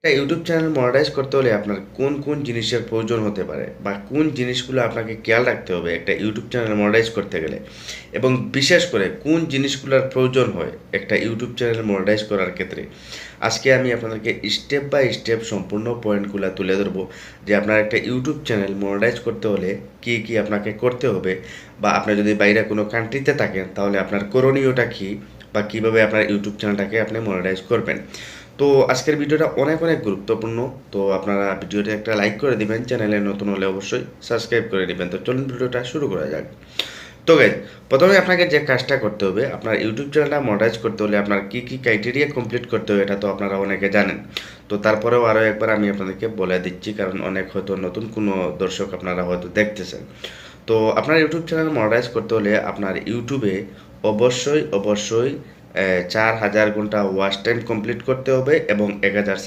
একটা YouTube channel monetize করতে হলে আপনার কোন জিনিসের প্রয়োজন হতে পারে বা কোন জিনিসগুলো আপনাকে খেয়াল রাখতে হবে একটা ইউটিউব চ্যানেল মনিটাইজ করতে গেলে এবং বিশেষ করে কোন জিনিসগুলোর প্রয়োজন হয় একটা ইউটিউব চ্যানেল মনিটাইজ করার ক্ষেত্রে আজকে আমি আপনাদেরকে স্টেপ বাই স্টেপ সম্পূর্ণ পয়েন্টগুলো তুলে ধরবো যে আপনার একটা ইউটিউব চ্যানেল মনিটাইজ করতে হলে কি আপনাকে করতে হবে বা আপনি যদি বাইরে কোনো কান্ট্রিতে থাকেন তাহলে আপনার করণীয়টা কী বা কীভাবে আপনার ইউটিউব চ্যানেলটাকে আপনি মনিটাইজ করবেন। তো আজকের ভিডিওটা অনেক গুরুত্বপূর্ণ। তো আপনারা ভিডিওতে একটা লাইক করে দিবেন, চ্যানেলে নতুন হলে অবশ্যই সাবস্ক্রাইব করে দিবেন। তো চলুন ভিডিওটা শুরু করা যাক। তো গাইজ প্রথমে আপনাকে যে কাজটা করতে হবে আপনার ইউটিউব চ্যানেলটা মনিটাইজ করতে হলে আপনার কি ক্রাইটেরিয়া কমপ্লিট করতে হবে এটা তো আপনারা অনেকে জানেন। তো তারপরেও আরও একবার আমি আপনাদেরকে বলে দিচ্ছি, কারণ অনেক হয়তো নতুন কোনো দর্শক আপনারা হয়তো দেখতেছেন। তো আপনার ইউটিউব চ্যানেল মনিটাইজ করতে হলে আপনার ইউটিউবে অবশ্যই ৪,০০০ ঘন্টা ওয়াচ টাইম কমপ্লিট করতে হবে এবং ১,০০০